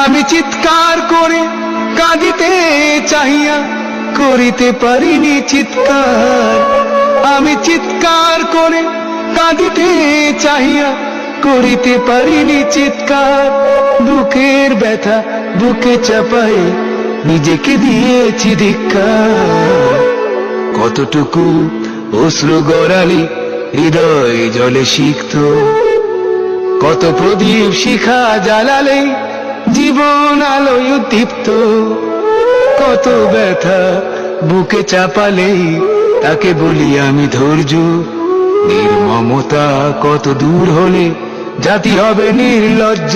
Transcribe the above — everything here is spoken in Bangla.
আমি চিৎকার করে কাঁদিতে চাহিয়া করিতে পারিনি চিৎকার। আমি চিৎকার করে কাঁদিতে চাহিয়া করিতে পারিনি চিৎকার। বুকের ব্যথা বুকে চাপাই নিজেকে দিয়েছি ধিক্কার। কতটুকু অশ্রু গড়ালি হৃদয় জলে সিক্ত, কত প্রদীপ শিখা জ্বালালে জীবন আলোয় দীপ্ত। কত ব্যথা বুকে চাপালে তাকে বলি আমি ধৈর্য। নির্মমতা কত দূর হলে জাতি হবে নির্লজ্জ।